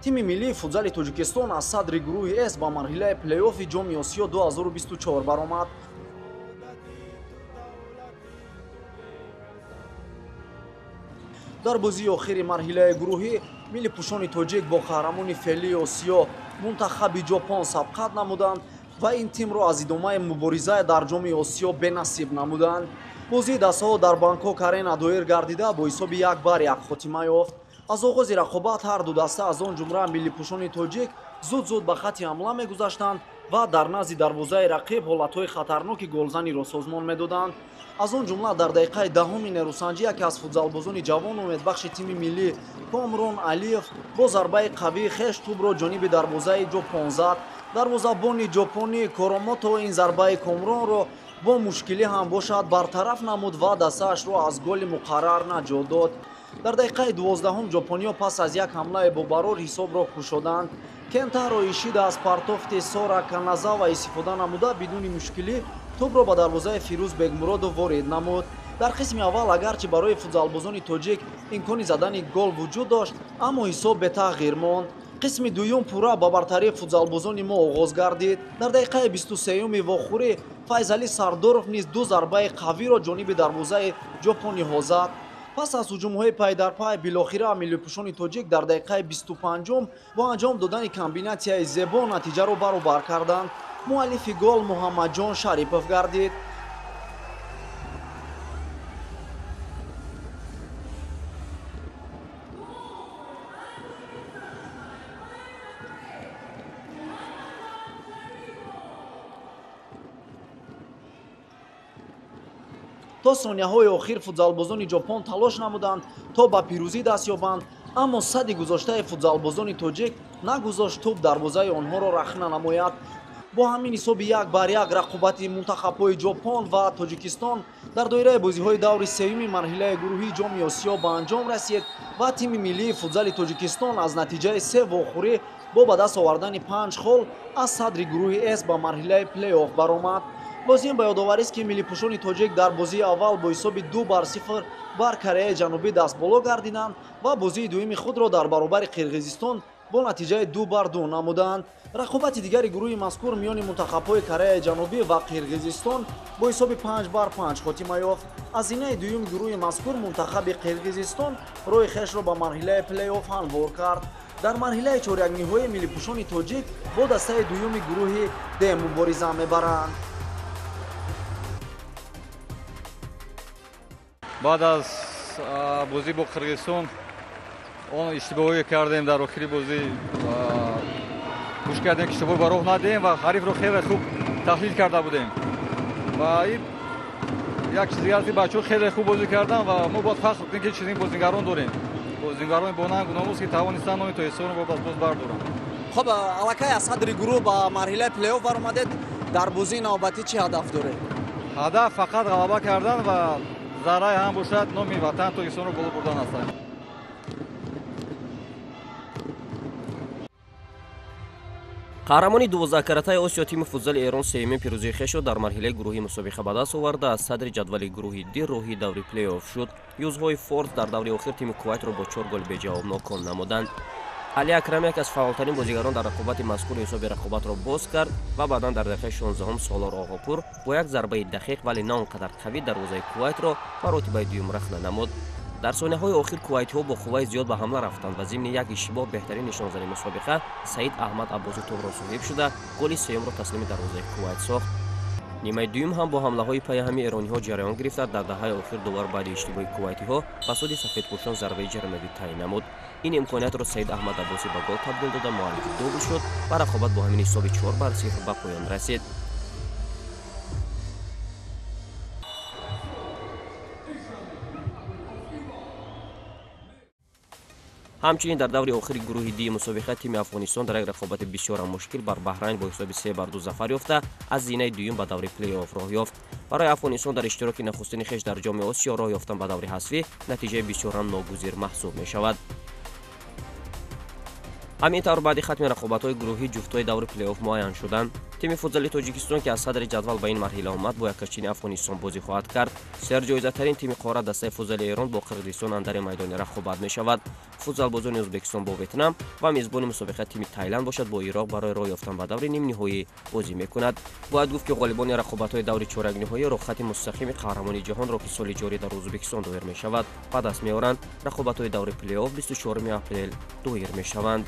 тими миллии футзали Тоҷикистон аз садри гурӯҳи С ба марҳилаи плей-оффи ҷоми Осиё 2024 баромад. дар бозии охири марҳилаи гурӯҳӣ миллипӯшони тоҷик бо қаҳрамони феълии Осиё мунтахаби ҷопон сабқат намуданд ва ин тимро аз идомаи мубориза дар ҷоми Осиё бенасиб намуданд. бозии дастаҳо дар Бангкок арена доир гардида бо ҳисоби 1-1 хотима ёфт. аз оғози рақобат ҳар ду даста аз он ҷумла миллипӯшони тоҷик зуд ба хати ҳамла мегузаштанд ва дар назди дарвозаи рақиб ҳолатҳои хатарноки голзаниро созмон медоданд. аз он ҷумла дар дақиқаи 10-уми нерӯсанҷӣ яке аз футзалбозони ҷавону умедбахши тими миллӣ Комрон Алиев бо зарбаи қавии хеш тӯбро ҷониби дарвозаи ҷопон зад. дарвозабони ҷопонӣ Коромото ин зарбаи Комронро бо мушкилӣ ҳам бошад бартараф намуд ва дастаашро аз голи муқаррар наҷот дод. дар дақиқаи 12 ҷопониё пас аз як ҳамлаи бобарор ҳисобро кушоданд. Кентаро Ишида аз партофти Сора Каназава истифода намуда бидуни мушкилӣ тӯбро ба дарвозаи Фирӯз Бегмуродов ворид намуд. дар қисми аввал агарчи барои футзалбозони тоҷик имкони задани гол вуҷуд дошт, аммо ҳисоб бетағйир монд. қисми дуюм пурра ба бартарии футзалбозони мо оғоз гардид. дар дақиқаи 23-юми вохӯрӣ Файзали Сардоров низ ду зарбаи қавиро ҷониби дарвозаи ҷопониҳо зад. пас аз ҳуҷумҳои пайдарпай билохира миллипӯшони тоҷик дар дақиқаи 25 бо анҷом додани комбинатсияи зебо натиҷаро баробар карданд. муаллифи гол Муҳаммадҷон Шарипов гардид. то сонияҳои охир футзалбозони ҷопон талош намуданд то ба пирӯзӣ даст ёбанд, аммо сади гузоштаи футзалбозони тоҷик нагузошт тӯб дарвозаи онҳоро рахна намояд. бо ҳамин ҳисоби 1-1 рақобати мунтахабҳои ҷопон ва Тоҷикистон дар доираи бозиҳои даври сеюми марҳилаи гурӯҳии ҷоми Осиё ба анҷом расид ва тими миллии футзали Тоҷикистон аз натиҷаи 3 вохӯрӣ бо ба даст овардани 5 хол аз садри гурӯҳи С ба марҳилаи плей-офф баромад. лозим ба ёдоварист ки миллипӯшони тоҷик дар бозии аввал бо ҳисоби 2-0 бар Кореяи ҷанубӣ дастболо гардиданд ва бозии дуюми худро дар баробари Қирғизистон бо натиҷаи 2-2 намуданд. рақобати дигари гурӯҳи мазкур миёни мунтахабҳои Кореяи ҷанубӣ ва Қирғизистон бо ҳисоби 5-5 хотима ёфт. аз зинаи дуюми гурӯҳи мазкур мунтахаби Қирғизистон роҳи хешро ба марҳилаи плей-офф ҳамвор кард. дар марҳилаи чорякниҳоӣ миллипӯшони тоҷик бо дастаи дуюми гурӯҳи Д мубориза мебаранд. баъд аз бозӣ бо Қирғизистон он иштибоҳие кардем дар охири бозӣ гӯш кардем ки иштибоҳи ба роҳ надиҳем ва ҳарифро хеле хуб таҳлил карда будем ва ин як чизи аст ки бачаҳо хеле хуб бозӣ кардан ва мо бояд фахр кунем ки чунин бозигарон дорем. бозигарони бонанг номус ки тавонистанд номи тоҷикистонро боз бардоранд. хоб аллакай аз садри гурӯҳ ба марҳилаи плей-офф баромадед. дар бозии навбатӣ чӣ ҳадаф доред? ҳадаф фақат ғалаба кардан ва зарраи ҳам бошад номи ватан Тоҷикистонро боло бурдан аст. қаҳрамони 12-каратаи Осиё тими футзали Эрон сеюмин пирӯзии хешро дар марҳилаи гурӯҳи мусобиқа ба даст оварда аз садри ҷадвали гурӯҳи Д роҳи даври плей-офф шуд. юзҳои Форд дар даври охир тими Кувайтро бо 4 гол беҷавоб ноком намуданд. Али Акрам яке аз фаъолтарин бозигарон дар рақобати мазкур ҳисоби рақобатро боз кард ва баъдан дар дақиқаи 16 Солор Оғопур бо як зарбаи дақиқ вале на он қадар қавӣ дарвозаи Кувайтро ба ротибаи дуюм рахна намуд. дар сонияҳои охир кувайтиҳо бо қувваи зиёд ба ҳамла рафтанд ва зимни як иштибоҳ беҳтарин нишонзани мусобиқа Саид Аҳмад Аббоси тӯбро соҳиб шуда голи сеюмро таслими дарвозаи Кувайт сохт. нимаи дуюм ҳам бо ҳамлаҳои паяҳами эрониҳо ҷараён гирифта. дар даҳаи охир дувар баъди иштибоҳи кувайтиҳо ба суди сафедпӯшон зарбаи ҷаримавӣ тайин намуд. ин имкониятро Саид Аҳмад Аббоси ба гол табдил дода муаллифи дугл шуд ва рақобат бо ҳамин ҳисоби 4-0 ба поён расид. ҳамчунин дар даври охири гурӯҳи Ди мусобиқа тими Афғонистон дар як рақобати бисёр мушкил бар Баҳрайн бо ҳисоби 3-2 зафар ёфта аз зинаи дуюм ба даври плей-офф роҳ ёфт. барои Афғонистон дар иштироки нахустини хеш дар ҷоми Осиё роҳ ёфтан ба даври ҳасвӣ натиҷаи бисёр ногузир маҳсуб мешавад. ҳамин тавр баъди хатми рақобатҳои гурӯҳӣ ҷуфтҳои даври плей-офф муайян шуданд. тими футзали Тоҷикистон ки аз садри ҷадвал ба ин марҳила омад бо яккашчини Афғонистон бозӣ хоҳад кард. серҷоизатарин тими қора дастаи футзали Эрон бо Қирғизистон андари майдони рақобат мешавад. футзалбозони Ӯзбекистон бо Ветнам ва мезбони мусобиқа тими Тайланд бошад бо Ироқ барои роҳ ёфтан ба даври нимниҳоӣ бозӣ мекунад. Бояд гуфт ки ғолибони рақобатҳои даври чоракниҳоӣ роххати мустақими қаҳрамони ҷаҳонро ки соли ҷорӣ дар Ӯзбекистон доир мешавад ба даст меоранд. Рақобатҳои даври плей-офф 24 апрел доир мешаванд.